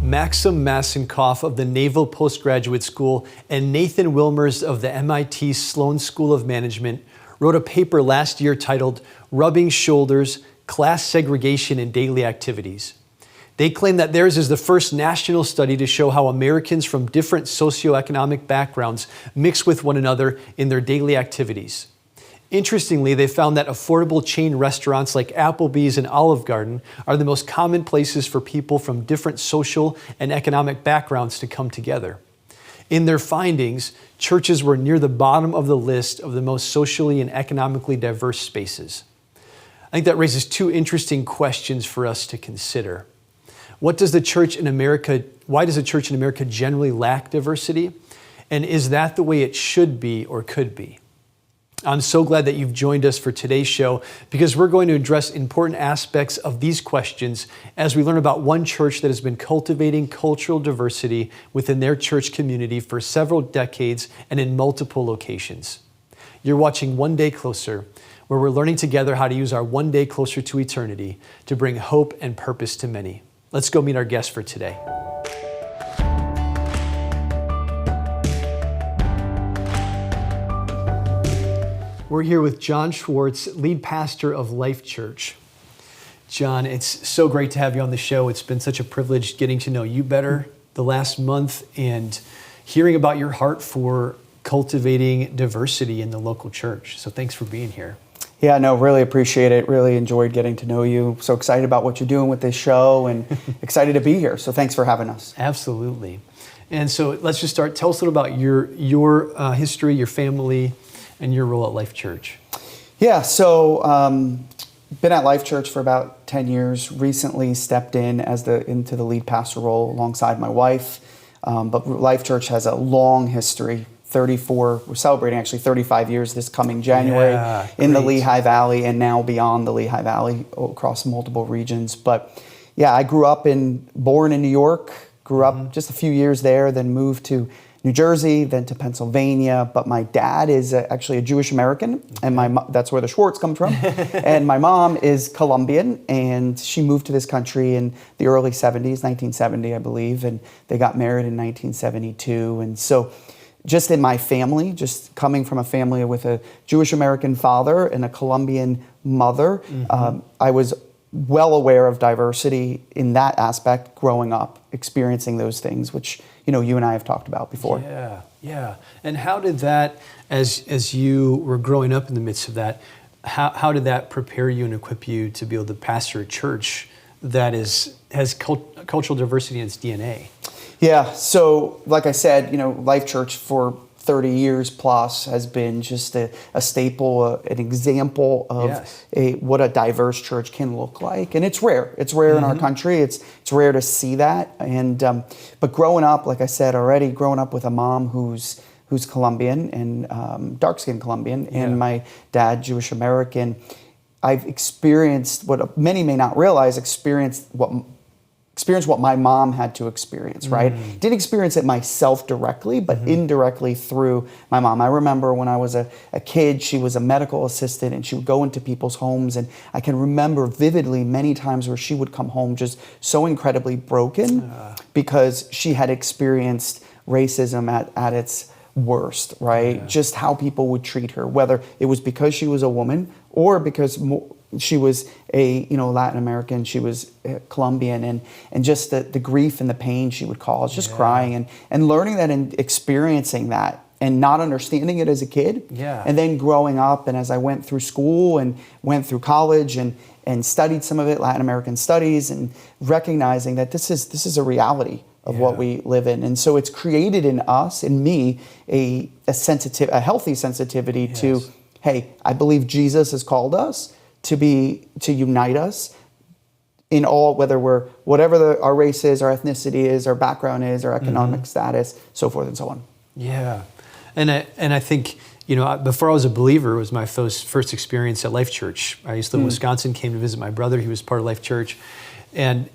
Maxim Massenkoff of the Naval Postgraduate School and Nathan Wilmers of the MIT Sloan School of Management wrote a paper last year titled Rubbing Shoulders, Class Segregation in Daily Activities. They claim that theirs is the first national study to show how Americans from different socioeconomic backgrounds mix with one another in their daily activities. Interestingly, they found that affordable chain restaurants like Applebee's and Olive Garden are the most common places for people from different social and economic backgrounds to come together. In their findings, churches were near the bottom of the list of the most socially and economically diverse spaces. I think that raises two interesting questions for us to consider. Why does the church in America generally lack diversity? And is that the way it should be or could be? I'm so glad that you've joined us for today's show because we're going to address important aspects of these questions as we learn about one church that has been cultivating cultural diversity within their church community for several decades and in multiple locations. You're watching One Day Closer, where we're learning together how to use our one day closer to eternity to bring hope and purpose to many. Let's go meet our guest for today. We're here with Jon Schwartz, lead pastor of Life Church. Jon, it's so great to have you on the show. It's been such a privilege getting to know you better the last month and hearing about your heart for cultivating diversity in the local church. So thanks for being here. Yeah, no, really appreciate it. Really enjoyed getting to know you. So excited about what you're doing with this show and excited to be here. So thanks for having us. Absolutely. And so let's just start. Tell us a little about your history, your family, and your role at Life Church. Yeah, so been at Life Church for about 10 years. Recently stepped into the lead pastor role alongside my wife. But Life Church has a long history. We're celebrating actually 35 years this coming January in the Lehigh Valley and now beyond the Lehigh Valley across multiple regions. But yeah, I born in New York, grew up just a few years there, then moved to New Jersey, then to Pennsylvania. But my dad is actually a Jewish American, and that's where the Schwartz comes from. And my mom is Colombian, and she moved to this country in the early 70s, 1970, I believe, and they got married in 1972. And so just in my family, just coming from a family with a Jewish American father and a Colombian mother, I was well aware of diversity in that aspect growing up, experiencing those things, which you and I have talked about before. Yeah. And how did that, as you were growing up in the midst of that, how did that prepare you and equip you to be able to pastor a church that has cultural diversity in its DNA? Yeah, so like I said, Life Church for 30 years plus has been just a staple, an example of what a diverse church can look like. And it's rare. It's rare in our country. It's rare to see that. And but growing up, like I said already, growing up with a mom who's Colombian and dark-skinned Colombian, and my dad, Jewish American, I've experienced what many may not realize, experienced what my mom had to experience, right? Didn't experience it myself directly, but indirectly through my mom. I remember when I was a kid, she was a medical assistant and she would go into people's homes, and I can remember vividly many times where she would come home just so incredibly broken because she had experienced racism at its worst, right? Just how people would treat her, whether it was because she was a woman or because she was a Latin American, she was Colombian, and just the grief and the pain she would cause, just crying and learning that and experiencing that and not understanding it as a kid. And then growing up, and as I went through school and went through college and studied some of it, Latin American studies, and recognizing that this is a reality of what we live in. And so it's created in us, in me, a healthy sensitivity to, hey, I believe Jesus has called us to unite us in all, whatever our race is, our ethnicity is, our background is, our economic status, so forth and so on. Yeah. And I think, before I was a believer, it was my first experience at Life Church. I used to live in Wisconsin, came to visit my brother. He was part of Life Church. And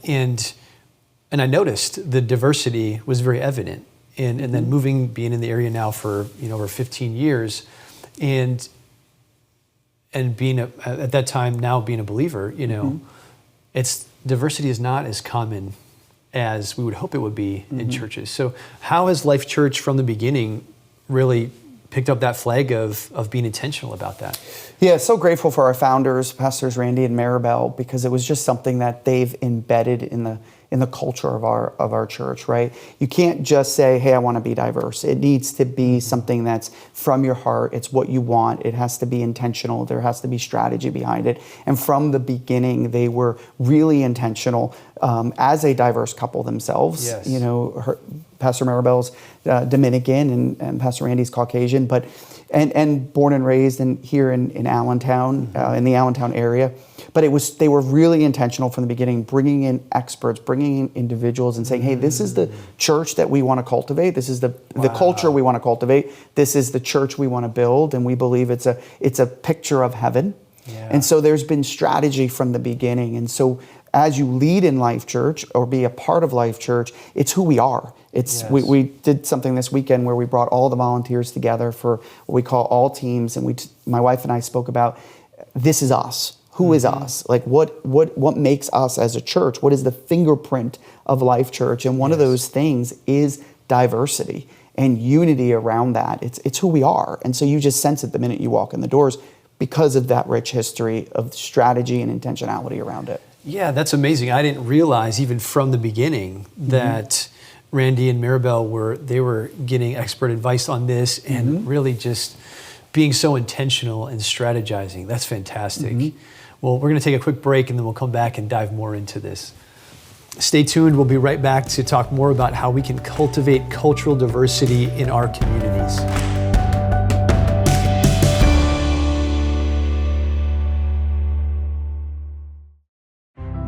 I noticed the diversity was very evident. And then being in the area now for, over 15 years, and being at that time now being a believer, it's diversity is not as common as we would hope it would be in churches. So how has Life Church from the beginning really picked up that flag of being intentional about that? Yeah, so grateful for our founders, Pastors Randy and Maribel, because it was just something that they've embedded in the culture of our church, right? You can't just say, hey, I want to be diverse. It needs to be something that's from your heart. It's what you want. It has to be intentional. There has to be strategy behind it. And from the beginning, they were really intentional as a diverse couple themselves. Yes. You know, Pastor Maribel's Dominican and Pastor Randy's Caucasian, but and born and raised here in Allentown, in the Allentown area. But they were really intentional from the beginning, bringing in experts, bringing in individuals and saying, hey, this is the church that we want to cultivate. This is the culture we want to cultivate. This is the church we want to build. And we believe it's a picture of heaven. Yeah. And so there's been strategy from the beginning. And so as you lead in Life Church or be a part of Life Church, it's who we are. It's we did something this weekend where we brought all the volunteers together for what we call all teams. And my wife and I spoke about, this is us. Who is us? Like what makes us as a church? What is the fingerprint of Life Church? And one of those things is diversity and unity around that. It's who we are. And so you just sense it the minute you walk in the doors because of that rich history of strategy and intentionality around it. Yeah, that's amazing. I didn't realize even from the beginning that Randy and Maribel were getting expert advice on this and really just being so intentional and strategizing. That's fantastic. Well, we're going to take a quick break and then we'll come back and dive more into this. Stay tuned. We'll be right back to talk more about how we can cultivate cultural diversity in our communities.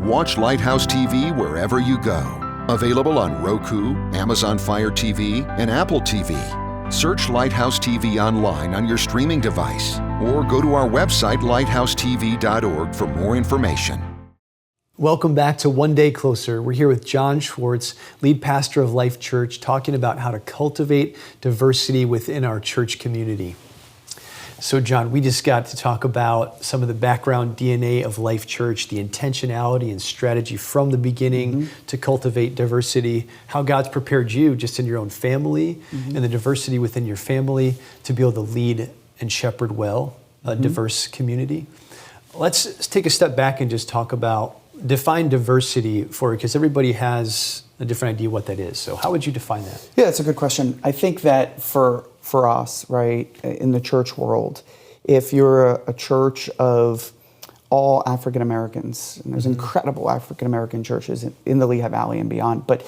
Watch Lighthouse TV wherever you go. Available on Roku, Amazon Fire TV, and Apple TV. Search Lighthouse TV online on your streaming device or go to our website, lighthousetv.org, for more information. Welcome back to One Day Closer. We're here with Jon Schwartz, lead pastor of Life Church, talking about how to cultivate diversity within our church community. So Jon, we just got to talk about some of the background DNA of Life Church, the intentionality and strategy from the beginning to cultivate diversity, how God's prepared you just in your own family and the diversity within your family to be able to lead and shepherd well a diverse community. Let's take a step back and just talk about, define diversity for it, because everybody has a different idea what that is. So how would you define that? Yeah, that's a good question. I think that for us, right, in the church world, if you're a church of all African Americans, and there's incredible African American churches in the Lehigh Valley and beyond, but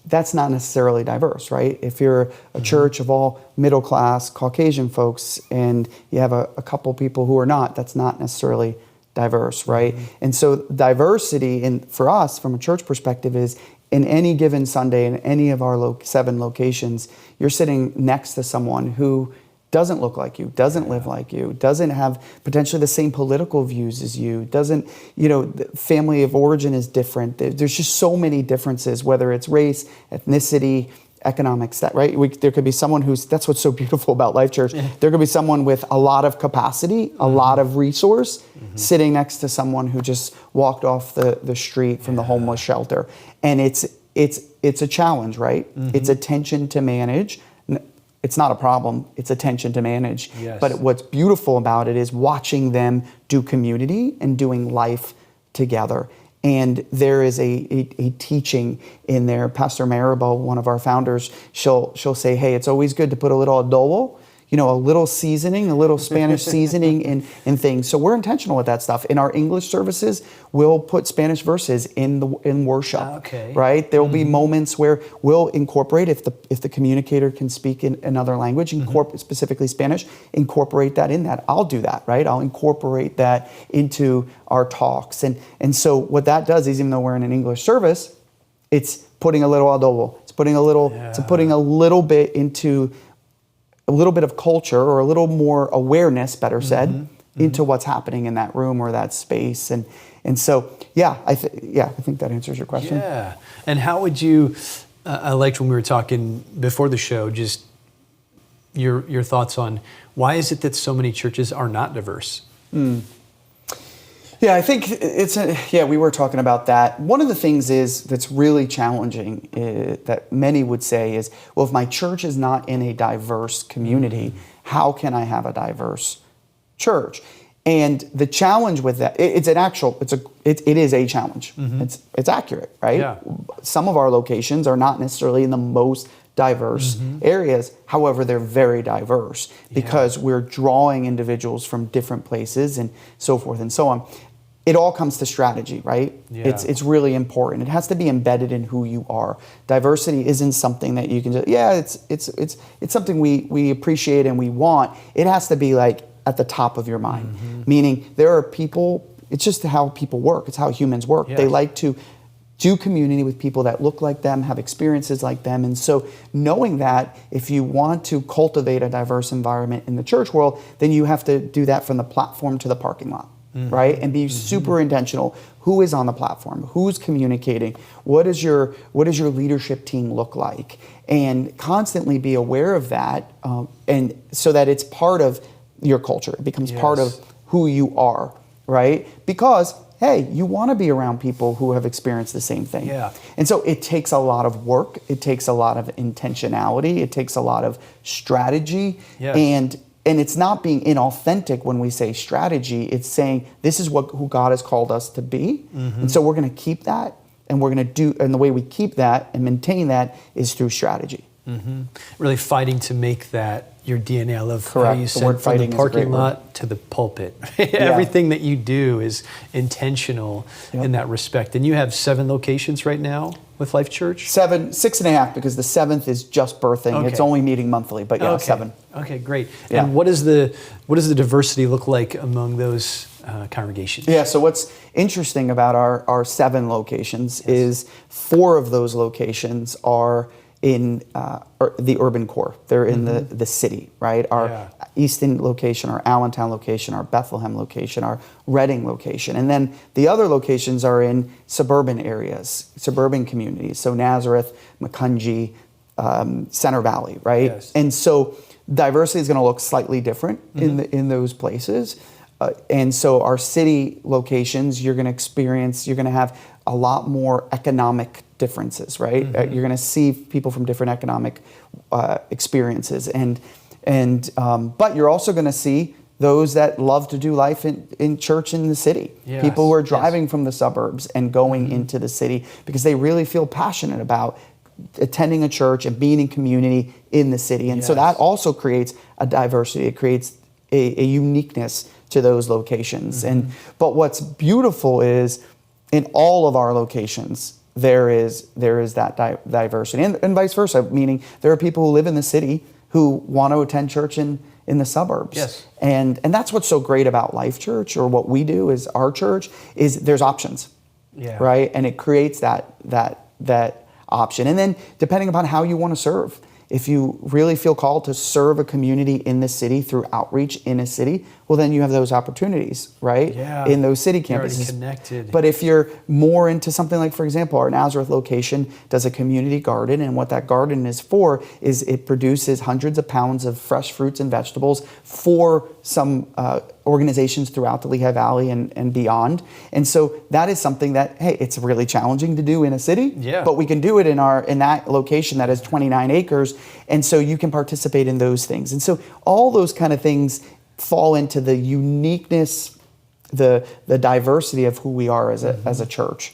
that's not necessarily diverse, right? If you're a church of all middle class Caucasian folks and you have a couple people who are not, that's not necessarily diverse, right? And so diversity for us from a church perspective is in any given Sunday in any of our 7 locations, you're sitting next to someone who doesn't look like you, doesn't live like you, doesn't have potentially the same political views as you, doesn't, the family of origin is different. There's just so many differences, whether it's race, ethnicity, economics, right? There could be someone that's what's so beautiful about Life Church. Yeah. There could be someone with a lot of capacity, a lot of resource, sitting next to someone who just walked off the street from the homeless shelter. And it's a challenge, right? It's a tension to manage. It's not a problem, it's a tension to manage. Yes. But what's beautiful about it is watching them do community and doing life together. And there is a teaching in there. Pastor Maribel, one of our founders, she'll say, hey, it's always good to put a little adobo, a little seasoning, a little Spanish seasoning in things. So we're intentional with that stuff. In our English services, we'll put Spanish verses in worship, right? There will be moments where we'll incorporate, if the communicator can speak in another language, specifically Spanish, incorporate that in that. I'll do that, right? I'll incorporate that into our talks. And so what that does is, even though we're in an English service, it's putting a little adobo. It's putting a little bit into a little bit of culture, or a little more awareness, better said, into what's happening in that room or that space. And so, I think that answers your question. Yeah. And how would you, I liked when we were talking before the show, just your thoughts on why is it that so many churches are not diverse? Yeah, Yeah, I think we were talking about that. One of the things that's really challenging that many would say is, well, if my church is not in a diverse community, how can I have a diverse church? And the challenge with that, it is a challenge. It's accurate, right? Yeah. Some of our locations are not necessarily in the most diverse areas. However, they're very diverse because we're drawing individuals from different places and so forth and so on. It all comes to strategy, right? Yeah. It's really important. It has to be embedded in who you are. Diversity isn't something that you can just, it's something we appreciate and we want. It has to be like at the top of your mind. Meaning there are people, it's just how people work. It's how humans work. Yes. They like to do community with people that look like them, have experiences like them. And so knowing that if you want to cultivate a diverse environment in the church world, then you have to do that from the platform to the parking lot, right? And be super intentional. Who is on the platform? Who's communicating? What does your leadership team look like? And constantly be aware of that, and so that it's part of your culture. It becomes part of who you are, right? Because hey, you want to be around people who have experienced the same thing. Yeah. And so it takes a lot of work. It takes a lot of intentionality. It takes a lot of strategy. Yes. And it's not being inauthentic when we say strategy. It's saying this is who God has called us to be. And so we're going to keep that, and and the way we keep that and maintain that is through strategy. Really fighting to make that your DNA. I love how Correct. you The said word from fighting the is a parking great word. lot to the pulpit. Everything that you do is intentional in that respect. And you have 7 locations right now with Life Church? 6.5, because the 7th is just birthing. Okay. It's only meeting monthly, but yeah, 7. Okay, great. Yeah. And what does the diversity look like among those congregations? Yeah, so what's interesting about our 7 locations is 4 of those locations are in the urban core. They're in the city, right? Our Easton location, our Allentown location, our Bethlehem location, our Reading location. And then the other locations are in suburban areas, suburban communities. So Nazareth, Macungie, Center Valley, right? Yes. And so diversity is going to look slightly different in those places. And so our city locations, you're going to have a lot more economic differences, right? You're going to see people from different economic experiences, but you're also going to see those that love to do life in church in the city. Yes. People who are driving from the suburbs and going into the city because they really feel passionate about attending a church and being in community in the city. And so that also creates a diversity. It creates a uniqueness to those locations. But what's beautiful is in all of our locations, there is that diversity, and vice versa. Meaning there are people who live in the city who want to attend church in the suburbs. Yes. And that's what's so great about Life Church, or what we do is our church, is there's options. Yeah. Right? And it creates that option. And then depending upon how you want to serve. If you really feel called to serve a community in the city through outreach in a city, well, then you have those opportunities, right? Yeah. In those city You're already campuses. connected. But if you're more into something like, for example, our Nazareth location does a community garden, and what that garden is for is it produces hundreds of pounds of fresh fruits and vegetables for some organizations throughout the Lehigh Valley and beyond. And so that is something that, hey, it's really challenging to do in a city, but we can do it in that location that has 29 acres, and so you can participate in those things. And so all those kind of things fall into the uniqueness, the diversity of who we are as a church.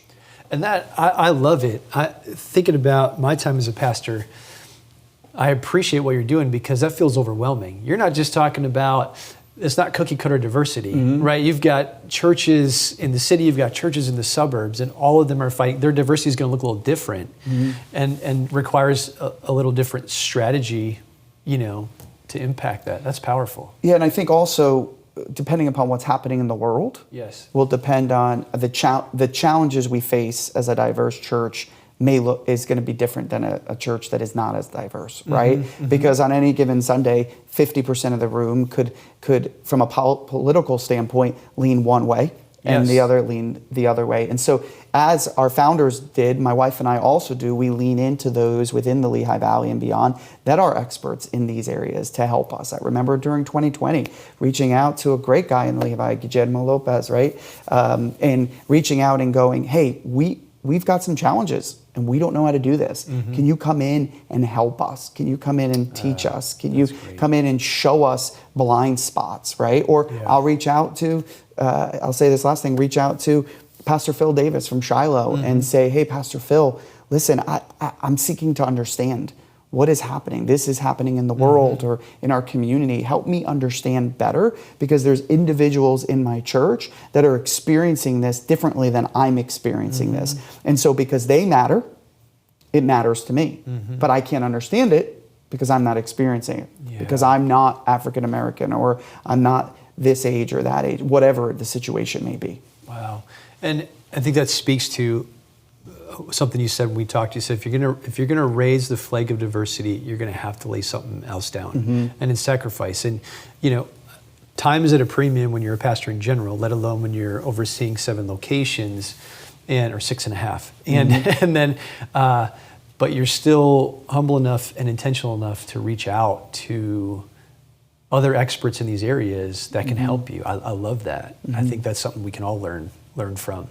And that, I love it. Thinking about my time as a pastor, I appreciate what you're doing because that feels overwhelming. You're not just talking about, it's not cookie cutter diversity, right? You've got churches in the city, you've got churches in the suburbs, and all of them are fighting. Their diversity is going to look a little different and requires a little different strategy, to impact that. That's powerful. Yeah, and I think also, depending upon what's happening in the world, will depend on the challenges we face as a diverse church is going to be different than a church that is not as diverse, right? Because on any given Sunday, 50% of the room could from a political standpoint, lean one way, and Yes. the other lean the other way. And so as our founders did, my wife and I also do, we lean into those within the Lehigh Valley and beyond that are experts in these areas to help us. I remember during 2020 reaching out to a great guy in the Lehigh Valley, Guillermo Lopez, right? And reaching out and going, hey, we've got some challenges and we don't know how to do this. Can you come in and help us? Can you come in and teach us? Can you come in and show us blind spots, right? Or I'll reach out to, I'll say this last thing, reach out to Pastor Phil Davis from Shiloh and say, hey, Pastor Phil, listen, I'm seeking to understand what is happening. This is happening in the world or in our community. Help me understand better, because there's individuals in my church that are experiencing this differently than I'm experiencing this. And so because they matter, it matters to me. But I can't understand it because I'm not experiencing it, because I'm not African American or I'm not this age or that age, whatever the situation may be. Wow. And I think that speaks to something you said when we talked. You said if you're gonna raise the flag of diversity, you're gonna have to lay something else down, and it's sacrifice. And time is at a premium when you're a pastor in general, let alone when you're overseeing 7 locations, or 6.5, and then. But you're still humble enough and intentional enough to reach out to other experts in these areas that can help you. I love that. I think that's something we can all learn from.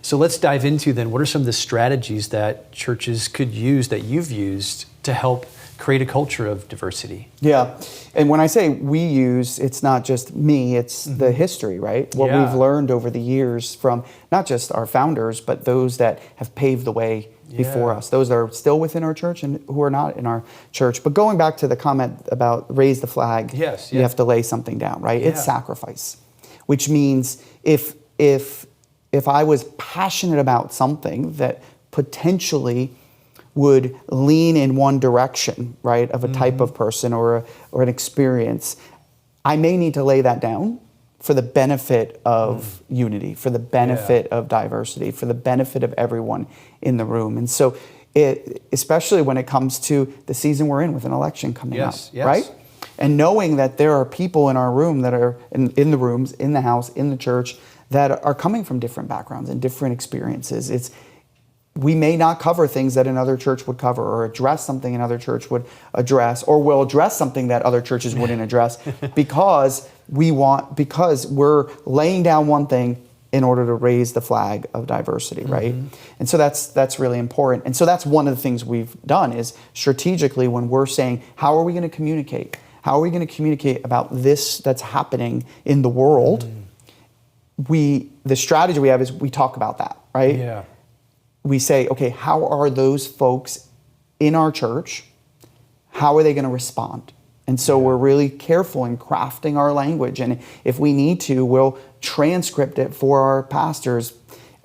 So let's dive into then, what are some of the strategies that churches could use, that you've used, to help create a culture of diversity? Yeah. And when I say we use, it's not just me, it's the history, right? What we've learned over the years from not just our founders, but those that have paved the way before us, those that are still within our church and who are not in our church. But going back to the comment about raise the flag, you have to lay something down, right? It's sacrifice, which means if I was passionate about something that potentially would lean in one direction, right, of a type of person or an experience, I may need to lay that down for the benefit of unity, for the benefit of diversity, for the benefit of everyone in the room. And so, especially when it comes to the season we're in with an election coming up, right? And knowing that there are people in our room that are in the rooms, in the house, in the church, that are coming from different backgrounds and different experiences. We may not cover things that another church would cover, or address something another church would address, or will address something that other churches wouldn't address, because we're laying down one thing in order to raise the flag of diversity, right? And so that's really important. And so that's one of the things we've done, is strategically, when we're saying, how are we going to communicate? How are we going to communicate about this that's happening in the world? The strategy we have is we talk about that, right? Yeah. We say, okay, how are those folks in our church, how are they going to respond? And so we're really careful in crafting our language. And if we need to, we'll transcript it for our pastors.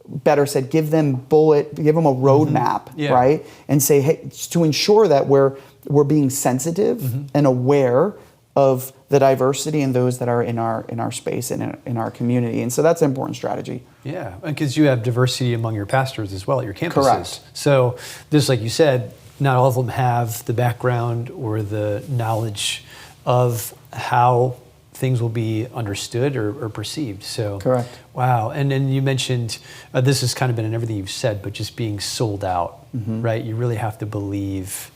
Better said, give them a roadmap, right? And say, hey, to ensure that we're being sensitive and aware of the diversity and those that are in our space and in our community. And so that's an important strategy. Yeah, because you have diversity among your pastors as well at your campuses. Correct. So just like you said, not all of them have the background or the knowledge of how things will be understood or perceived. So correct. Wow. And then you mentioned, this has kind of been in everything you've said, but just being sold out, right? You really have to believe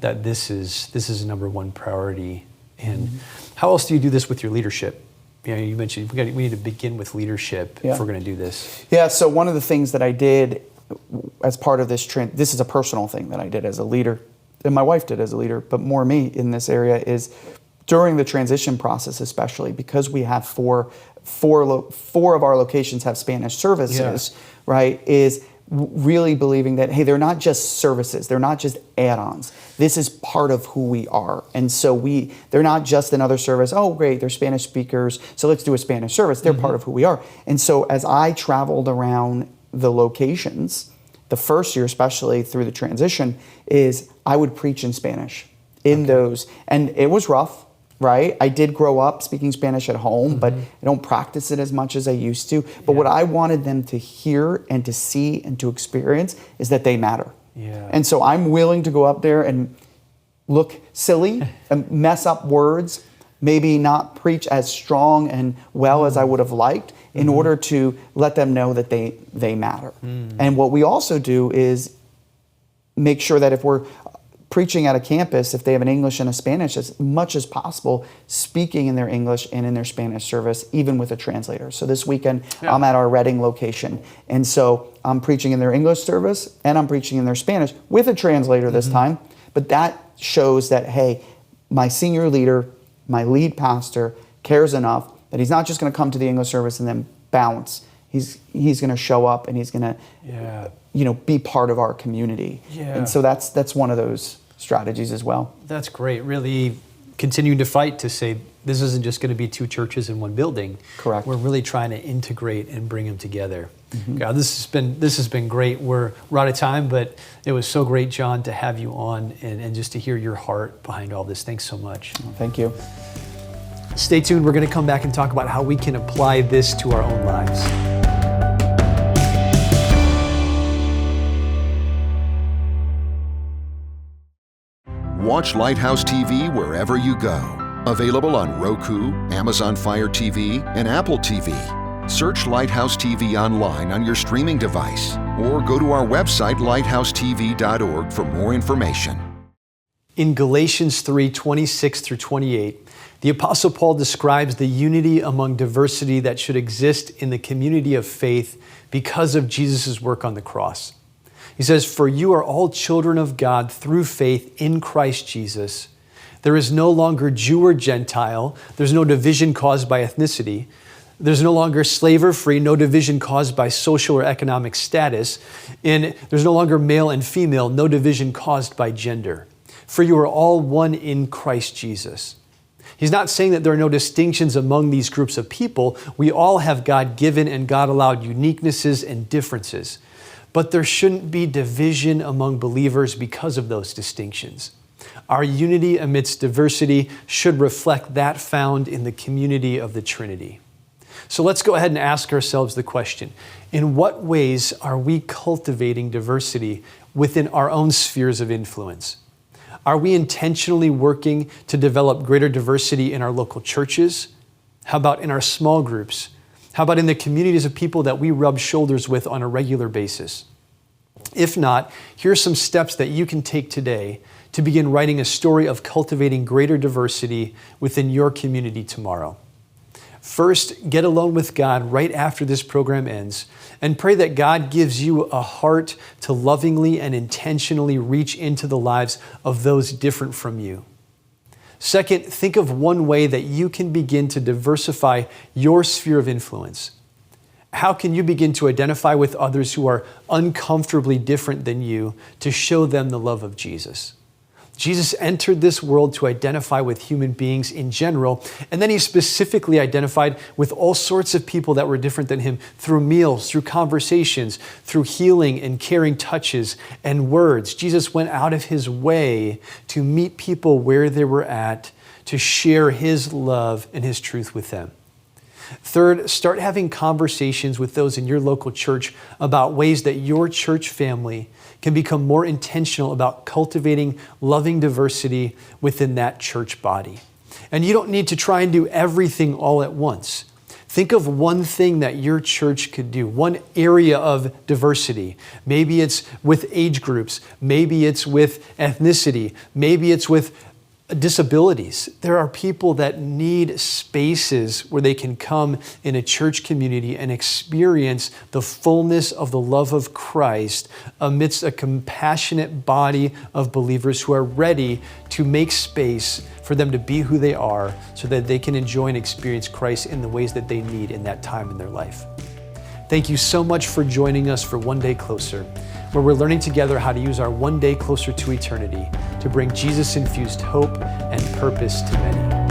that this is a number one priority. And how else do you do this with your leadership? You mentioned we need to begin with leadership if we're going to do this. Yeah, so one of the things that I did as part of this this is a personal thing that I did as a leader, and my wife did as a leader, but more me in this area, is during the transition process, especially because we have four of our locations have Spanish services, right, is really believing that, hey, they're not just services, they're not just add-ons. This is part of who we are. And so they're not just another service, oh great, they're Spanish speakers, so let's do a Spanish service. They're part of who we are. And so as I traveled around the locations, the first year especially through the transition, is I would preach in Spanish in those. And it was rough, right? I did grow up speaking Spanish at home, but I don't practice it as much as I used to. But what I wanted them to hear and to see and to experience is that they matter. Yeah. And so I'm willing to go up there and look silly and mess up words maybe not preach as strong and well as I would have liked in order to let them know that they matter. And what we also do is make sure that if we're preaching at a campus, if they have an English and a Spanish, as much as possible, speaking in their English and in their Spanish service, even with a translator. So this weekend, I'm at our Reading location. And so I'm preaching in their English service and I'm preaching in their Spanish with a translator this time. But that shows that, hey, my senior leader, my lead pastor cares enough that he's not just going to come to the English service and then bounce. He's going to show up and he's going to be part of our community. And so that's one of those strategies as well. That's great. Really continuing to fight to say this isn't just going to be two churches in one building. Correct. We're really trying to integrate and bring them together. God, this has been great. We're out of time, but it was so great, Jon, to have you on and just to hear your heart behind all this. Thanks so much. Thank you. Stay tuned. We're going to come back and talk about how we can apply this to our own lives. Watch Lighthouse TV wherever you go. Available on Roku, Amazon Fire TV, and Apple TV. Search Lighthouse TV online on your streaming device or go to our website lighthousetv.org for more information. In Galatians 3:26 through 28, the Apostle Paul describes the unity among diversity that should exist in the community of faith because of Jesus' work on the cross. He says, "For you are all children of God through faith in Christ Jesus. There is no longer Jew or Gentile. There's no division caused by ethnicity. There's no longer slave or free, no division caused by social or economic status. And there's no longer male and female, no division caused by gender. For you are all one in Christ Jesus." He's not saying that there are no distinctions among these groups of people. We all have God-given and God-allowed uniquenesses and differences. But there shouldn't be division among believers because of those distinctions. Our unity amidst diversity should reflect that found in the community of the Trinity. So let's go ahead and ask ourselves the question, in what ways are we cultivating diversity within our own spheres of influence? Are we intentionally working to develop greater diversity in our local churches? How about in our small groups? How about in the communities of people that we rub shoulders with on a regular basis? If not, here are some steps that you can take today to begin writing a story of cultivating greater diversity within your community tomorrow. First, get alone with God right after this program ends and pray that God gives you a heart to lovingly and intentionally reach into the lives of those different from you. Second, think of one way that you can begin to diversify your sphere of influence. How can you begin to identify with others who are uncomfortably different than you to show them the love of Jesus? Jesus entered this world to identify with human beings in general, and then he specifically identified with all sorts of people that were different than him through meals, through conversations, through healing and caring touches and words. Jesus went out of his way to meet people where they were at, to share his love and his truth with them. Third, start having conversations with those in your local church about ways that your church family can become more intentional about cultivating loving diversity within that church body. And you don't need to try and do everything all at once. Think of one thing that your church could do, one area of diversity. Maybe it's with age groups, maybe it's with ethnicity, maybe it's with disabilities. There are people that need spaces where they can come in a church community and experience the fullness of the love of Christ amidst a compassionate body of believers who are ready to make space for them to be who they are so that they can enjoy and experience Christ in the ways that they need in that time in their life. Thank you so much for joining us for One Day Closer, where we're learning together how to use our one day closer to eternity to bring Jesus-infused hope and purpose to many.